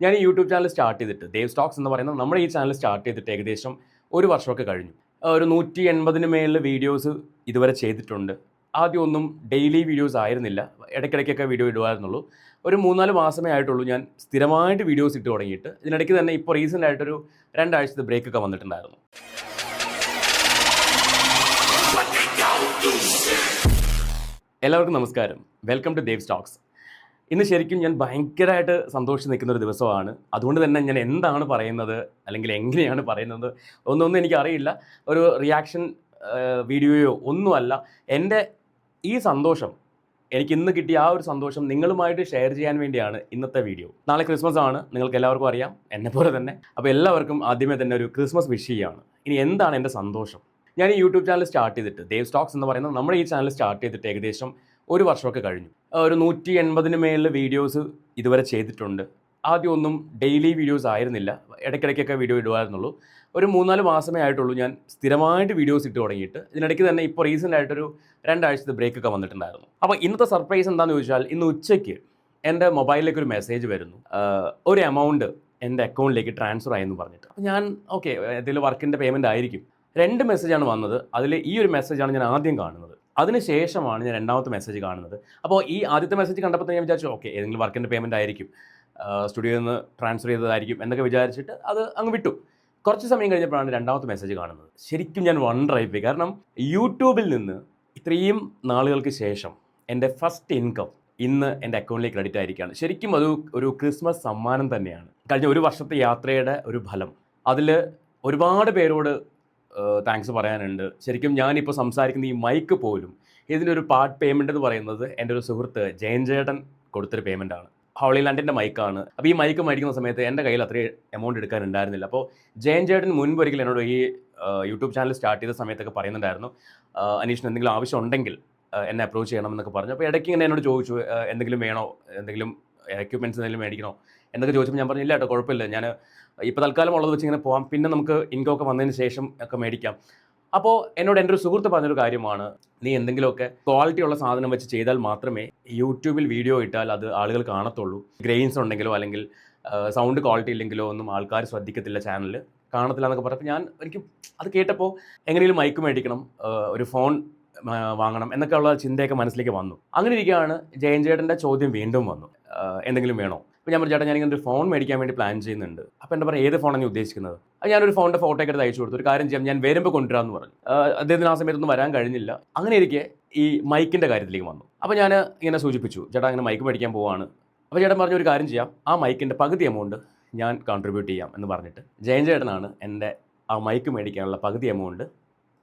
ഞാൻ ഈ YouTube channel start ചെയ്തിട്ട് ദേവ് സ്റ്റോക്സ് എന്ന് പറയുന്നത് നമ്മുടെ ഈ ചാനൽ സ്റ്റാർട്ട് ചെയ്തിട്ട് ഏകദേശം ഒരു വർഷമൊക്കെ കഴിഞ്ഞു. ഒരു 180 മേളിൽ വീഡിയോസ് ഇതുവരെ ചെയ്തിട്ടുണ്ട്. ആദ്യമൊന്നും ഡെയിലി വീഡിയോസ് ആയിരുന്നില്ല, ഇടയ്ക്കിടയ്ക്കൊക്കെ വീഡിയോ ഇടുമായിരുന്നുള്ളൂ. ഒരു 3-4 മാസമേ ആയിട്ടുള്ളൂ ഞാൻ സ്ഥിരമായിട്ട് വീഡിയോസ് ഇട്ട് തുടങ്ങിയിട്ട്. ഇതിനിടയ്ക്ക് തന്നെ ഇപ്പോൾ റീസെൻ്റ് ആയിട്ടൊരു 2 ആഴ്ചത്തെ ബ്രേക്കൊക്കെ വന്നിട്ടുണ്ടായിരുന്നു. എല്ലാവർക്കും നമസ്കാരം, വെൽക്കം ടു ദേവ് സ്റ്റോക്സ്. ഇന്ന് ശരിക്കും ഞാൻ ഭയങ്കരമായിട്ട് സന്തോഷിച്ച് നിൽക്കുന്ന ഒരു ദിവസമാണ്. അതുകൊണ്ട് തന്നെ ഞാൻ എന്താണ് പറയുന്നത് അല്ലെങ്കിൽ എങ്ങനെയാണ് പറയുന്നത് ഒന്നും എനിക്കറിയില്ല. ഒരു റിയാക്ഷൻ വീഡിയോയോ ഒന്നുമല്ല. എൻ്റെ ഈ സന്തോഷം, എനിക്ക് ഇന്ന് കിട്ടിയ ആ ഒരു സന്തോഷം നിങ്ങളുമായിട്ട് ഷെയർ ചെയ്യാൻ വേണ്ടിയാണ് ഇന്നത്തെ വീഡിയോ. നാളെ ക്രിസ്മസ് ആണ്, നിങ്ങൾക്ക് എല്ലാവർക്കും അറിയാം, എന്നെപ്പോലെ തന്നെ. അപ്പോൾ എല്ലാവർക്കും ആദ്യമേ തന്നെ ഒരു ക്രിസ്മസ് വിഷ് ചെയ്യുകയാണ്. ഇനി എന്താണ് എൻ്റെ സന്തോഷം? ഞാൻ ഈ യൂട്യൂബ് ചാനൽ സ്റ്റാർട്ട് ചെയ്തിട്ട് ദേവ് സ്റ്റോക്സ് എന്ന് പറയുന്നത് നമ്മുടെ ഈ ചാനൽ സ്റ്റാർട്ട് ചെയ്തിട്ട് ഏകദേശം ഒരു വർഷമൊക്കെ കഴിഞ്ഞു. ഒരു 180 മേളിൽ വീഡിയോസ് ഇതുവരെ ചെയ്തിട്ടുണ്ട്. ആദ്യമൊന്നും ഡെയിലി വീഡിയോസ് ആയിരുന്നില്ല, ഇടയ്ക്കിടയ്ക്കൊക്കെ വീഡിയോ ഇടുമായിരുന്നുള്ളൂ. ഒരു 3-4 മാസമേ ആയിട്ടുള്ളൂ ഞാൻ സ്ഥിരമായിട്ട് വീഡിയോസ് ഇട്ട് തുടങ്ങിയിട്ട്. ഇതിനിടയ്ക്ക് തന്നെ ഇപ്പോൾ റീസെൻ്റ് ആയിട്ടൊരു 2 ആഴ്ചത്തെ ബ്രേക്കൊക്കെ വന്നിട്ടുണ്ടായിരുന്നു. അപ്പോൾ ഇന്നത്തെ സർപ്രൈസ് എന്താണെന്ന് ചോദിച്ചാൽ, ഇന്ന് ഉച്ചയ്ക്ക് എൻ്റെ മൊബൈലിലേക്ക് ഒരു മെസ്സേജ് വരുന്നു, ഒരു എമൗണ്ട് എൻ്റെ അക്കൗണ്ടിലേക്ക് ട്രാൻസ്ഫർ ആയെന്ന് പറഞ്ഞിട്ട്. അപ്പോൾ ഞാൻ ഓക്കെ, എന്തെങ്കിലും വർക്കിൻ്റെ പേയ്മെൻറ്റ് ആയിരിക്കും. 2 മെസ്സേജാണ് വന്നത്. അതിൽ ഈ ഒരു മെസ്സേജാണ് ഞാൻ ആദ്യം കാണുന്നത്. അതിനുശേഷമാണ് ഞാൻ രണ്ടാമത്തെ മെസ്സേജ് കാണുന്നത്. അപ്പോൾ ഈ ആദ്യത്തെ മെസ്സേജ് കണ്ടപ്പോൾ ഞാൻ വിചാരിച്ചു ഓക്കെ, ഏതെങ്കിലും വർക്കിൻ്റെ പേയ്മെൻറ്റ് ആയിരിക്കും, സ്റ്റുഡിയോയിൽ നിന്ന് ട്രാൻസ്ഫർ ചെയ്തതായിരിക്കും എന്നൊക്കെ വിചാരിച്ചിട്ട് അത് അങ്ങ് വിട്ടു. കുറച്ച് സമയം കഴിഞ്ഞപ്പോഴാണ് രണ്ടാമത്തെ മെസ്സേജ് കാണുന്നത്. ശരിക്കും ഞാൻ വണ്ടറായിപ്പോയി. കാരണം യൂട്യൂബിൽ നിന്ന് ഇത്രയും നാളുകൾക്ക് ശേഷം എൻ്റെ ഫസ്റ്റ് ഇൻകം ഇന്ന് എൻ്റെ അക്കൗണ്ടിലേക്ക് ക്രെഡിറ്റ് ആയിരിക്കുകയാണ്. ശരിക്കും അത് ഒരു ക്രിസ്മസ് സമ്മാനം തന്നെയാണ്. കഴിഞ്ഞ ഒരു വർഷത്തെ യാത്രയുടെ ഒരു ഫലം. അതിൽ ഒരുപാട് പേരോട് താങ്ക്സ് പറയാനുണ്ട്. ശരിക്കും ഞാനിപ്പോൾ സംസാരിക്കുന്ന ഈ മൈക്ക് പോലും ഇതിനൊരു പാർട്ട് പേയ്മെൻ്റ് എന്ന് പറയുന്നത് എൻ്റെ ഒരു സുഹൃത്ത് ജയൻ ചേട്ടൻ കൊടുത്തൊരു പേയ്മെൻറ്റാണ്. ഹോളി ലാൻഡിൻ്റെ മൈക്കാണ്. അപ്പോൾ ഈ മൈക്ക് മേടിക്കുന്ന സമയത്ത് എൻ്റെ കയ്യിൽ അത്രയും എമൗണ്ട് എടുക്കാനുണ്ടായിരുന്നില്ല. അപ്പോൾ ജയൻ ചേട്ടൻ മുൻപൊരിക്കൽ എന്നോട് ഈ യൂട്യൂബ് ചാനൽ സ്റ്റാർട്ട് ചെയ്ത സമയത്തൊക്കെ പറയുന്നുണ്ടായിരുന്നു, അനീഷിന് എന്തെങ്കിലും ആവശ്യം ഉണ്ടെങ്കിൽ എന്നെ അപ്രോച്ച് ചെയ്യണം എന്നൊക്കെ പറഞ്ഞു. അപ്പോൾ ഇടയ്ക്ക് ഇങ്ങനെ എന്നോട് ചോദിച്ചു, എന്തെങ്കിലും വേണോ, എന്തെങ്കിലും എക്യുപ്മെൻറ്റ്സ് എന്തെങ്കിലും മേടിക്കണോ എന്നൊക്കെ ചോദിച്ചപ്പോൾ ഞാൻ പറഞ്ഞു ഇല്ല കേട്ടോ, കുഴപ്പമില്ല, ഞാൻ ഇപ്പോൾ തൽക്കാലം ഉള്ളത് വെച്ച് ഇങ്ങനെ പോകാം, പിന്നെ നമുക്ക് ഇൻകം ഒക്കെ വന്നതിന് ശേഷം ഒക്കെ മേടിക്കാം. അപ്പോൾ എന്നോട് എൻ്റെ ഒരു സുഹൃത്ത് പറഞ്ഞൊരു കാര്യമാണ്, നീ എന്തെങ്കിലുമൊക്കെ ക്വാളിറ്റി ഉള്ള സാധനം വെച്ച് ചെയ്താൽ മാത്രമേ യൂട്യൂബിൽ വീഡിയോ ഇട്ടാൽ അത് ആളുകൾ കാണത്തുള്ളൂ. ഗ്രെയിൻസ് ഉണ്ടെങ്കിലോ അല്ലെങ്കിൽ സൗണ്ട് ക്വാളിറ്റി ഇല്ലെങ്കിലോ ഒന്നും ആൾക്കാർ ശ്രദ്ധിക്കത്തില്ല, ചാനൽ കാണത്തില്ല എന്നൊക്കെ പറഞ്ഞപ്പോൾ എനിക്ക് അത് കേട്ടപ്പോൾ എങ്ങനെയും മൈക്ക് മേടിക്കണം, ഒരു ഫോൺ വാങ്ങണം എന്നൊക്കെ ഉള്ള ചിന്തയൊക്കെ മനസ്സിലേക്ക് വന്നു. അങ്ങനെ ഇരിക്കുകയാണ് ജയൻ ചേട്ടൻ്റെ ചോദ്യം വീണ്ടും വന്നു, എന്തെങ്കിലും വേണോ? അപ്പോൾ ഞാൻ പറഞ്ഞു ചേട്ടാ, ഞാനിങ്ങനെ ഒരു ഫോൺ മേടിക്കാൻ വേണ്ടി പ്ലാൻ ചെയ്യുന്നുണ്ട്. അപ്പോൾ എൻ്റെ പറഞ്ഞാൽ ഏത് ഫോണാണ് ഉദ്ദേശിക്കുന്നത്? അത് ഞാനൊരു ഫോണിൻ്റെ ഫോട്ടോ ഒക്കെ എടുത്ത് അയച്ചു കൊടുത്തു. ഒരു കാര്യം ചെയ്യാം, ഞാൻ വരുമ്പോൾ കൊണ്ടുവരാമെന്ന് പറഞ്ഞു. അദ്ദേഹത്തിന് ആ സമയത്തൊന്നും വരാൻ കഴിഞ്ഞില്ല. അങ്ങനെ ഇരിക്കെ ഈ മൈക്കിൻ്റെ കാര്യത്തിലേക്ക് വന്നു. അപ്പോൾ ഞാൻ ഇങ്ങനെ സൂചിപ്പിച്ചു, ചേട്ടാ അങ്ങനെ മൈക്ക് മേടിക്കാൻ പോവാണ്. അപ്പോൾ ചേട്ടൻ പറഞ്ഞു ഒരു കാര്യം ചെയ്യാം, ആ മൈക്കിൻ്റെ പകുതി എമൗണ്ട് ഞാൻ കോൺട്രിബ്യൂട്ട് ചെയ്യാം എന്ന് പറഞ്ഞിട്ട് ജയൻ ചേട്ടനാണ് എൻ്റെ ആ മൈക്ക് മേടിക്കാനുള്ള പകുതി എമൗണ്ട്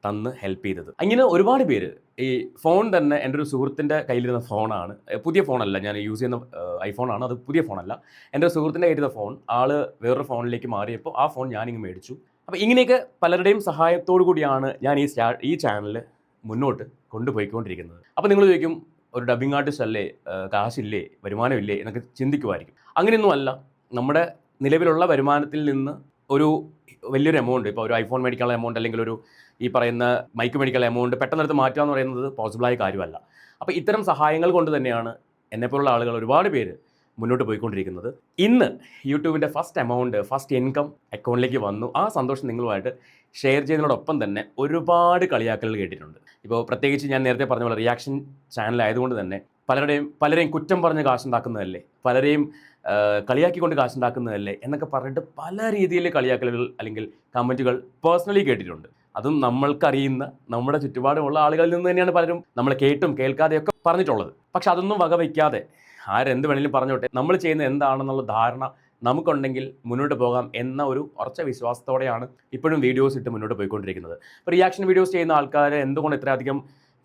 തന്ന് ഹെൽപ്പ് ചെയ്തത്. അങ്ങനെ ഒരുപാട് പേര്, ഈ ഫോൺ തന്നെ എൻ്റെ ഒരു സുഹൃത്തിൻ്റെ കയ്യിലിരുന്ന ഫോണാണ്, പുതിയ ഫോണല്ല, ഞാൻ യൂസ് ചെയ്യുന്ന ഐഫോണാണ്, അത് പുതിയ ഫോണല്ല. എൻ്റെ ഒരു സുഹൃത്തിൻ്റെ കയ്യിലിരുന്ന ഫോൺ ആൾ വേറൊരു ഫോണിലേക്ക് മാറിയപ്പോൾ ആ ഫോൺ ഞാനിങ്ങ് മേടിച്ചു. അപ്പോൾ ഇങ്ങനെയൊക്കെ പലരുടെയും സഹായത്തോടു കൂടിയാണ് ഞാൻ ഈ ചാനൽ മുന്നോട്ട് കൊണ്ടുപോയിക്കൊണ്ടിരിക്കുന്നത്. അപ്പോൾ നിങ്ങൾ ചോദിക്കും, ഒരു ഡബ്ബിംഗ് ആർട്ടിസ്റ്റ് അല്ലേ, കാശില്ലേ, വരുമാനമില്ലേ എന്നൊക്കെ ചിന്തിക്കുമായിരിക്കും. അങ്ങനെയൊന്നും അല്ല. നമ്മുടെ നിലവിലുള്ള വരുമാനത്തിൽ നിന്ന് ഒരു വലിയൊരു എമൗണ്ട്, ഇപ്പോൾ ഒരു ഐഫോൺ മേടിക്കാനുള്ള എമൗണ്ട് അല്ലെങ്കിൽ ഒരു ഈ പറയുന്ന മൈക്ക് മേടിക്കാനുള്ള എമൗണ്ട് പെട്ടെന്നെടുത്ത് മാറ്റുക എന്ന് പറയുന്നത് പോസിബിളായ കാര്യമല്ല. അപ്പോൾ ഇത്തരം സഹായങ്ങൾ കൊണ്ട് തന്നെയാണ് എന്നെപ്പോലുള്ള ആളുകൾ ഒരുപാട് പേര് മുന്നോട്ട് പോയിക്കൊണ്ടിരിക്കുന്നത്. ഇന്ന് യൂട്യൂബിൻ്റെ ഫസ്റ്റ് എമൗണ്ട്, ഫസ്റ്റ് ഇൻകം അക്കൗണ്ടിലേക്ക് വന്നു. ആ സന്തോഷം നിങ്ങളുമായിട്ട് ഷെയർ ചെയ്യുന്നതിനോടൊപ്പം തന്നെ ഒരുപാട് കളിയാക്കലുകൾ കേട്ടിട്ടുണ്ട്. ഇപ്പോൾ പ്രത്യേകിച്ച് ഞാൻ നേരത്തെ പറഞ്ഞ പോലെ റിയാക്ഷൻ ചാനലായതുകൊണ്ട് തന്നെ പലരെയും കുറ്റം പറഞ്ഞ് കാശുണ്ടാക്കുന്നതല്ലേ, പലരെയും കളിയാക്കിക്കൊണ്ട് കാശുണ്ടാക്കുന്നതല്ലേ എന്നൊക്കെ പറഞ്ഞിട്ട് പല രീതിയിൽ കളിയാക്കലുകൾ അല്ലെങ്കിൽ കമൻറ്റുകൾ പേഴ്സണലി കേട്ടിട്ടുണ്ട്. അതും നമ്മൾക്കറിയുന്ന നമ്മുടെ ചുറ്റുപാടുമുള്ള ആളുകളിൽ നിന്ന് തന്നെയാണ് പലരും നമ്മൾ കേട്ടും കേൾക്കാതെയൊക്കെ പറഞ്ഞിട്ടുള്ളത്. പക്ഷെ അതൊന്നും വകവയ്ക്കാതെ ആരെന്ത് വേണമെങ്കിലും പറഞ്ഞോട്ടെ, നമ്മൾ ചെയ്യുന്നത് എന്താണെന്നുള്ള ധാരണ നമുക്കുണ്ടെങ്കിൽ മുന്നോട്ട് പോകാം എന്ന ഒരു ഉറച്ച വിശ്വാസത്തോടെയാണ് ഇപ്പോഴും വീഡിയോസ് ഇട്ട് മുന്നോട്ട് പോയിക്കൊണ്ടിരിക്കുന്നത്. ഇപ്പോൾ റിയാക്ഷൻ വീഡിയോസ് ചെയ്യുന്ന ആൾക്കാർ എന്തുകൊണ്ട് ഇത്രയധികം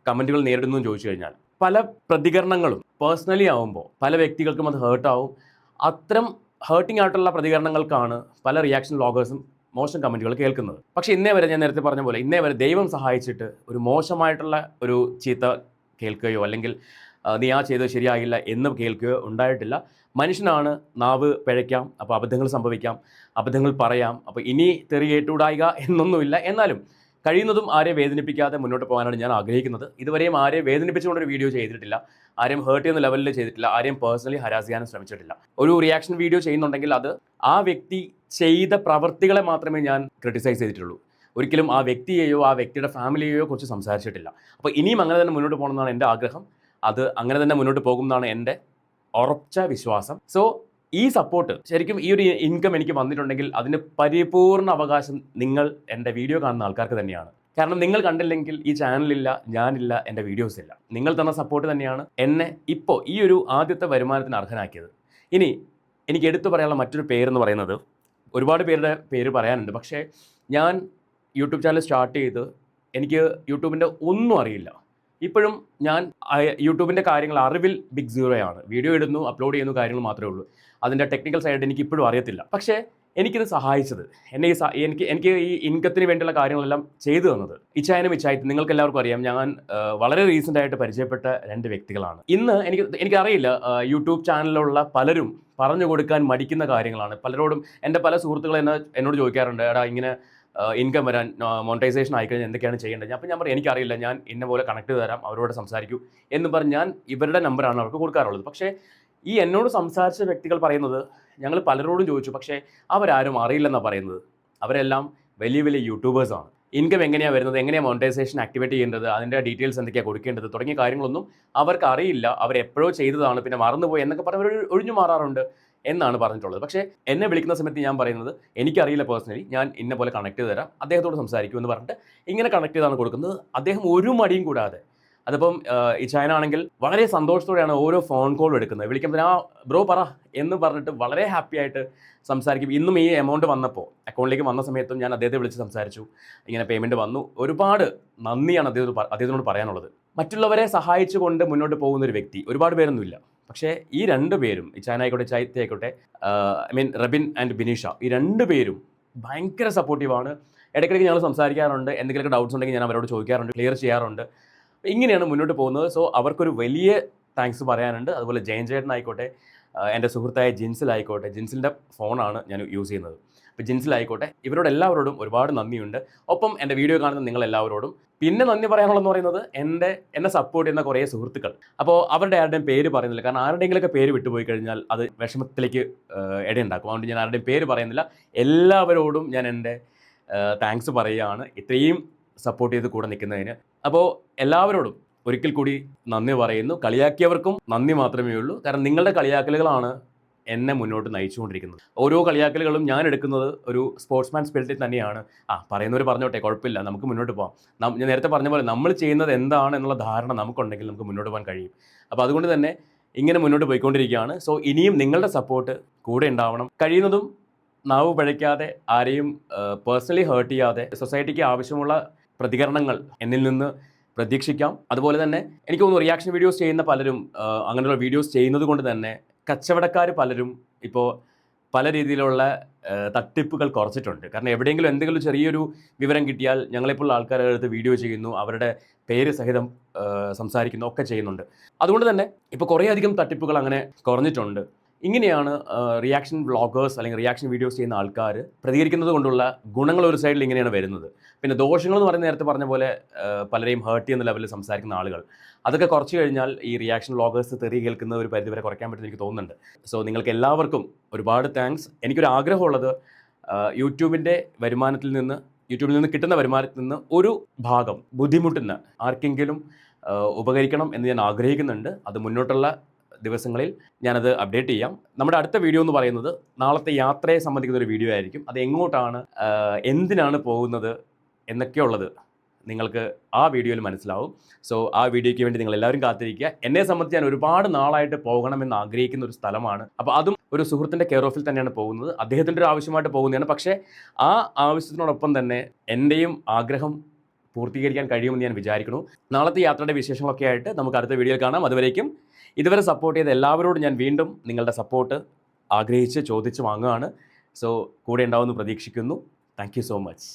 കമൻറ്റുകൾ നേരിടുന്നു എന്ന് ചോദിച്ചു കഴിഞ്ഞാൽ, പല പ്രതികരണങ്ങളും പേഴ്സണലി ആവുമ്പോൾ പല വ്യക്തികൾക്കും അത് ഹേർട്ടാവും. അത്തരം ഹേർട്ടിംഗ് ആയിട്ടുള്ള പ്രതികരണങ്ങൾക്കാണ് പല റിയാക്ഷൻ വ്ളോഗേഴ്സും മോശം കമൻറ്റുകൾ കേൾക്കുന്നത്. പക്ഷേ ഇന്നേ വരെ, ഞാൻ നേരത്തെ പറഞ്ഞ പോലെ, ഇന്നേ വരെ ദൈവം സഹായിച്ചിട്ട് ഒരു മോശമായിട്ടുള്ള ഒരു ചീത്ത കേൾക്കുകയോ അല്ലെങ്കിൽ നീ ആ ചെയ്തത് ശരിയാകില്ല എന്ന് കേൾക്കുകയോ ഉണ്ടായിട്ടില്ല. മനുഷ്യനാണ്, നാവ് പിഴയ്ക്കാം, അപ്പോൾ അബദ്ധങ്ങൾ സംഭവിക്കാം, അബദ്ധങ്ങൾ പറയാം. അപ്പോൾ ഇനി തെറി കേട്ടുകൂടായിക എന്നൊന്നുമില്ല. എന്നാലും കഴിയുന്നതും ആരെയും വേദനിപ്പിക്കാതെ മുന്നോട്ട് പോകാനാണ് ഞാൻ ആഗ്രഹിക്കുന്നത്. ഇതുവരെയും ആരെയും വേദനിപ്പിച്ചുകൊണ്ടൊരു വീഡിയോ ചെയ്തിട്ടില്ല, ആരെയും ഹേർട്ട് ചെയ്യുന്ന ലെവലിൽ ചെയ്തിട്ടില്ല, ആരെയും പേഴ്സണലി ഹരാസ് ചെയ്യാനും ശ്രമിച്ചിട്ടില്ല. ഒരു റിയാക്ഷൻ വീഡിയോ ചെയ്യുന്നുണ്ടെങ്കിൽ അത് ആ വ്യക്തി ചെയ്ത പ്രവർത്തികളെ മാത്രമേ ഞാൻ ക്രിട്ടിസൈസ് ചെയ്തിട്ടുള്ളൂ. ഒരിക്കലും ആ വ്യക്തിയെയോ ആ വ്യക്തിയുടെ ഫാമിലിയെയോ കുറിച്ച് സംസാരിച്ചിട്ടില്ല. അപ്പോൾ ഇനിയും അങ്ങനെ തന്നെ മുന്നോട്ട് പോകണമെന്നാണ് എൻ്റെ ആഗ്രഹം. അത് അങ്ങനെ തന്നെ മുന്നോട്ട് പോകുമെന്നാണ് എൻ്റെ ഉറച്ച വിശ്വാസം. സോ ഈ സപ്പോർട്ട് ശരിക്കും ഈ ഒരു ഇൻകം എനിക്ക് വന്നിട്ടുണ്ടെങ്കിൽ അതിന് പരിപൂർണ അവകാശം നിങ്ങൾ എൻ്റെ വീഡിയോ കാണുന്ന ആൾക്കാർക്ക് തന്നെയാണ്. കാരണം നിങ്ങൾ കണ്ടില്ലെങ്കിൽ ഈ ചാനലില്ല, ഞാനില്ല, എൻ്റെ വീഡിയോസ് ഇല്ല. നിങ്ങൾ തന്ന സപ്പോർട്ട് തന്നെയാണ് എന്നെ ഇപ്പോൾ ഈ ഒരു ആദ്യത്തെ വരുമാനത്തിന് അർഹനാക്കിയത്. ഇനി എനിക്ക് എടുത്തു പറയാനുള്ള മറ്റൊരു പേരെന്ന് പറയുന്നത്, ഒരുപാട് പേരുടെ പേര് പറയാനുണ്ട്, പക്ഷേ ഞാൻ യൂട്യൂബ് ചാനൽ സ്റ്റാർട്ട് ചെയ്ത് എനിക്ക് യൂട്യൂബിൻ്റെ ഒന്നും അറിയില്ല. ഇപ്പോഴും ഞാൻ യൂട്യൂബിൻ്റെ കാര്യങ്ങൾ അറിവിൽ ബിഗ് സീറോയാണ്. വീഡിയോ ഇടുന്നു, അപ്ലോഡ് ചെയ്യുന്നു, കാര്യങ്ങൾ മാത്രമേ ഉള്ളൂ. അതിൻ്റെ ടെക്നിക്കൽ സൈഡ് എനിക്ക് ഇപ്പോഴും അറിയത്തില്ല. പക്ഷേ എനിക്കിത് സഹായിച്ചത്, എനിക്ക് ഈ ഇൻകത്തിന് വേണ്ടിയുള്ള കാര്യങ്ങളെല്ലാം ചെയ്തു തന്നത് ഇച്ചായനും ഇച്ചായത്തും നിങ്ങൾക്ക് എല്ലാവർക്കും അറിയാം. ഞാൻ വളരെ റീസെൻ്റ് ആയിട്ട് പരിചയപ്പെട്ട 2 വ്യക്തികളാണ്. ഇന്ന് എനിക്കറിയില്ല, യൂട്യൂബ് ചാനലിലുള്ള പലരും പറഞ്ഞു കൊടുക്കാൻ മടിക്കുന്ന കാര്യങ്ങളാണ്. പലരോടും എൻ്റെ പല സുഹൃത്തുക്കൾ എന്നോട് ചോദിക്കാറുണ്ട്, എടാ ഇങ്ങനെ ഇൻകം വരാൻ മോണിറ്റൈസേഷൻ ആയിക്കഴിഞ്ഞാൽ എന്തൊക്കെയാണ് ചെയ്യേണ്ടത്? അപ്പോൾ ഞാൻ പറയും എനിക്കറിയില്ല, ഞാൻ ഇന്ന പോലെ കണക്ട് ചെയ്ത് തരാം, അവരോട് സംസാരിക്കൂ എന്ന് പറഞ്ഞ് ഞാൻ ഇവരുടെ നമ്പറാണ് അവർക്ക് കൊടുക്കാറുള്ളത്. പക്ഷേ ഈ എന്നോട് സംസാരിച്ച വ്യക്തികൾ പറയുന്നത്, ഞങ്ങൾ പലരോടും ചോദിച്ചു, പക്ഷേ അവരാരും അറിയില്ലെന്നാണ് പറയുന്നത്. അവരെല്ലാം വലിയ വലിയ യൂട്യൂബേഴ്സാണ്. ഇൻകം എങ്ങനെയാണ് വരുന്നത്, എങ്ങനെയാണ് മോണിറ്റൈസേഷൻ ആക്ടിവേറ്റ് ചെയ്യേണ്ടത്, അതിൻ്റെ ഡീറ്റെയിൽസ് എന്തൊക്കെയാണ് കൊടുക്കേണ്ടത് തുടങ്ങിയ കാര്യങ്ങളൊന്നും അവർക്ക് അറിയില്ല. അവരെപ്പോഴോ ചെയ്തതാണ്, പിന്നെ മറന്നുപോയി എന്നൊക്കെ പറഞ്ഞ് അവർ ഒഴിഞ്ഞു മാറാറുണ്ട് എന്നാണ് പറഞ്ഞിട്ടുള്ളത്. പക്ഷേ എന്നെ വിളിക്കുന്ന സമയത്ത് ഞാൻ പറയുന്നത് എനിക്കറിയില്ല പേഴ്സണലി, ഞാൻ ഇന്ന പോലെ കണക്ട് ചെയ്ത് തരാം, അദ്ദേഹത്തോട് സംസാരിക്കൂ എന്ന് പറഞ്ഞിട്ട് ഇങ്ങനെ കണക്ട് ചെയ്താണ് കൊടുക്കുന്നത്. അദ്ദേഹം ഒരു മടിയും കൂടാതെ, അതിപ്പം ഈ ചൈനാണെങ്കിൽ വളരെ സന്തോഷത്തോടെയാണ് ഓരോ ഫോൺ കോളും എടുക്കുന്നത്. വിളിക്കുമ്പോൾ ആ ബ്രോ പറ എന്ന് പറഞ്ഞിട്ട് വളരെ ഹാപ്പി ആയിട്ട് സംസാരിക്കും. ഇന്നും ഈ എമൗണ്ട് വന്നപ്പോൾ അക്കൗണ്ടിലേക്ക് വന്ന സമയത്തും ഞാൻ അദ്ദേഹത്തെ വിളിച്ച് സംസാരിച്ചു. ഇങ്ങനെ പേയ്മെൻറ്റ് വന്നു. ഒരുപാട് നന്ദിയാണ് അദ്ദേഹത്തിനോട് പറയാനുള്ളത്. മറ്റുള്ളവരെ സഹായിച്ചുകൊണ്ട് മുന്നോട്ട് പോകുന്നൊരു വ്യക്തി ഒരുപാട് പേരൊന്നുമില്ല. പക്ഷേ ഈ 2 പേരും, ഈ ചൈന ആയിക്കോട്ടെ ചൈത്യ ആയിക്കോട്ടെ, റബിൻ ആൻഡ് ബിനീഷ, ഈ 2 പേരും ഭയങ്കര സപ്പോർട്ടീവാണ്. ഇടയ്ക്കിടയ്ക്ക് ഞങ്ങൾ സംസാരിക്കാറുണ്ട്. എന്തെങ്കിലുമൊക്കെ ഡൗട്ട്സ് ഉണ്ടെങ്കിൽ ഞാൻ അവരോട് ചോദിക്കാറുണ്ട്, ക്ലിയർ ചെയ്യാറുണ്ട്. ഇങ്ങനെയാണ് മുന്നോട്ട് പോകുന്നത്. സോ അവർക്കൊരു വലിയ താങ്ക്സ് പറയാനുണ്ട്. അതുപോലെ ജയൻ ചേട്ടനായിക്കോട്ടെ, എൻ്റെ സുഹൃത്തായ ജിൻസിലായിക്കോട്ടെ, ജിൻസിൻ്റെ ഫോണാണ് ഞാൻ യൂസ് ചെയ്യുന്നത്. അപ്പോൾ ജിൻസിലായിക്കോട്ടെ, ഇവരോട് എല്ലാവരോടും ഒരുപാട് നന്ദിയുണ്ട്. ഒപ്പം എൻ്റെ വീഡിയോ കാണുന്ന നിങ്ങളെല്ലാവരോടും പിന്നെ നന്ദി പറയാനുള്ളതെന്ന് പറയുന്നത് എന്നെ സപ്പോർട്ട് ചെയ്യുന്ന കുറേ സുഹൃത്തുക്കൾ. അപ്പോൾ അവരുടെ ആരുടെയും പേര് പറയുന്നില്ല, കാരണം ആരുടെയെങ്കിലുമൊക്കെ പേര് വിട്ടുപോയി കഴിഞ്ഞാൽ അത് വിഷമത്തിലേക്ക് ഇടയുണ്ടാക്കും. അതുകൊണ്ട് ഞാൻ ആരുടെയും പേര് പറയുന്നില്ല. എല്ലാവരോടും ഞാൻ എൻ്റെ താങ്ക്സ് പറയുകയാണ് ഇത്രയും സപ്പോർട്ട് ചെയ്ത് കൂടെ നിൽക്കുന്നതിന്. അപ്പോൾ എല്ലാവരോടും ഒരിക്കൽ കൂടി നന്ദി പറയുന്നു. കളിയാക്കിയവർക്കും നന്ദി മാത്രമേ ഉള്ളൂ. കാരണം നിങ്ങളുടെ കളിയാക്കലുകളാണ് എന്നെ മുന്നോട്ട് നയിച്ചുകൊണ്ടിരിക്കുന്നത്. ഓരോ കളിയാക്കലുകളും ഞാൻ എടുക്കുന്നത് ഒരു സ്പോർട്സ്മാൻ സ്പിരിറ്റിൽ തന്നെയാണ്. പറയുന്നവർ പറഞ്ഞോട്ടെ, കുഴപ്പമില്ല, നമുക്ക് മുന്നോട്ട് പോകാം. ഞാൻ നേരത്തെ പറഞ്ഞ പോലെ നമ്മൾ ചെയ്യുന്നത് എന്താണ് എന്നുള്ള ധാരണ നമുക്കുണ്ടെങ്കിൽ നമുക്ക് മുന്നോട്ട് പോകാൻ കഴിയും. അപ്പോൾ അതുകൊണ്ട് തന്നെ ഇങ്ങനെ മുന്നോട്ട് പോയിക്കൊണ്ടിരിക്കുകയാണ്. സോ ഇനിയും നിങ്ങളുടെ സപ്പോർട്ട് കൂടെ ഉണ്ടാവണം. കഴിയുന്നതും നാവ് പഴയ്ക്കാതെ, ആരെയും പേഴ്സണലി ഹേർട്ട് ചെയ്യാതെ, സൊസൈറ്റിക്ക് ആവശ്യമുള്ള പ്രതികരണങ്ങൾ എന്നിൽ നിന്ന് പ്രതീക്ഷിക്കാം. അതുപോലെ തന്നെ എനിക്ക് തോന്നുന്നു റിയാക്ഷൻ വീഡിയോസ് ചെയ്യുന്ന പലരും അങ്ങനെയുള്ള വീഡിയോസ് ചെയ്യുന്നത് കൊണ്ട് തന്നെ കച്ചവടക്കാർ പലരും ഇപ്പോൾ പല രീതിയിലുള്ള തട്ടിപ്പുകൾ കുറച്ചിട്ടുണ്ട്. കാരണം എവിടെയെങ്കിലും എന്തെങ്കിലും ചെറിയൊരു വിവരം കിട്ടിയാൽ ഞങ്ങളെപ്പോലുള്ള ആൾക്കാരുടെ അടുത്ത് വീഡിയോ ചെയ്യുന്നു, അവരുടെ പേര് സഹിതം സംസാരിക്കുന്നു, ഒക്കെ ചെയ്യുന്നുണ്ട്. അതുകൊണ്ട് തന്നെ ഇപ്പോൾ കുറേയധികം തട്ടിപ്പുകൾ അങ്ങനെ കുറഞ്ഞിട്ടുണ്ട്. ഇങ്ങനെയാണ് റിയാക്ഷൻ വ്ളോഗേഴ്സ് അല്ലെങ്കിൽ റിയാക്ഷൻ വീഡിയോസ് ചെയ്യുന്ന ആൾക്കാർ പ്രതികരിക്കുന്നത് കൊണ്ടുള്ള ഗുണങ്ങൾ ഒരു സൈഡിൽ ഇങ്ങനെയാണ് വരുന്നത്. പിന്നെ ദോഷങ്ങൾ എന്ന് പറയുന്ന നേരത്തെ പറഞ്ഞ പോലെ പലരെയും ഹേർട്ട് ചെയ്യുന്ന ലെവലിൽ സംസാരിക്കുന്ന ആളുകൾ, അതൊക്കെ കുറച്ച് കഴിഞ്ഞാൽ ഈ റിയാക്ഷൻ വ്ളോഗേഴ്സ് തെറി കേൾക്കുന്ന ഒരു പരിധിവരെ കുറയ്ക്കാൻ പറ്റുമെന്ന് എനിക്ക് തോന്നുന്നുണ്ട്. സോ നിങ്ങൾക്ക് എല്ലാവർക്കും ഒരുപാട് താങ്ക്സ്. എനിക്കൊരു ആഗ്രഹമുള്ളത് യൂട്യൂബിൻ്റെ വരുമാനത്തിൽ നിന്ന്, യൂട്യൂബിൽ നിന്ന് കിട്ടുന്ന വരുമാനത്തിൽ നിന്ന് ഒരു ഭാഗം ബുദ്ധിമുട്ടുന്ന ആർക്കെങ്കിലും ഉപകരിക്കണം എന്ന് ഞാൻ ആഗ്രഹിക്കുന്നുണ്ട്. അത് മുന്നോട്ടുള്ള ദിവസങ്ങളിൽ ഞാനത് അപ്ഡേറ്റ് ചെയ്യാം. നമ്മുടെ അടുത്ത വീഡിയോ എന്ന് പറയുന്നത് നാളത്തെ യാത്രയെ സംബന്ധിക്കുന്ന ഒരു വീഡിയോ ആയിരിക്കും. അത് എങ്ങോട്ടാണ്, എന്തിനാണ് പോകുന്നത് എന്നൊക്കെയുള്ളത് നിങ്ങൾക്ക് ആ വീഡിയോയിൽ മനസ്സിലാവും. സോ ആ വീഡിയോയ്ക്ക് വേണ്ടി നിങ്ങൾ എല്ലാവരും കാത്തിരിക്കുക. എന്നെ സംബന്ധിച്ച് ഞാൻ ഒരുപാട് നാളായിട്ട് പോകണമെന്ന് ആഗ്രഹിക്കുന്ന ഒരു സ്ഥലമാണ്. അപ്പോൾ അതും ഒരു സുഹൃത്തിൻ്റെ കെയർ ഓഫിൽ തന്നെയാണ് പോകുന്നത്. അദ്ദേഹത്തിൻ്റെ ഒരു ആവശ്യമായിട്ട് പോകുന്നതാണ്. പക്ഷേ ആ ആവശ്യത്തിനോടൊപ്പം തന്നെ എൻ്റെയും ആഗ്രഹം പൂർത്തീകരിക്കാൻ കഴിയുമെന്ന് ഞാൻ വിചാരിക്കുന്നു. നാളത്തെ യാത്രയുടെ വിശേഷങ്ങളൊക്കെ ആയിട്ട് നമുക്ക് അടുത്ത വീഡിയോയിൽ കാണാം. അതുവരേക്കും ഇതുവരെ സപ്പോർട്ട് ചെയ്ത എല്ലാവരോടും ഞാൻ വീണ്ടും നിങ്ങളുടെ സപ്പോർട്ട് ആഗ്രഹിച്ച് ചോദിച്ച് വാങ്ങുകയാണ്. സോ കൂടെ ഉണ്ടാവുമെന്ന് പ്രതീക്ഷിക്കുന്നു. Thank you so much.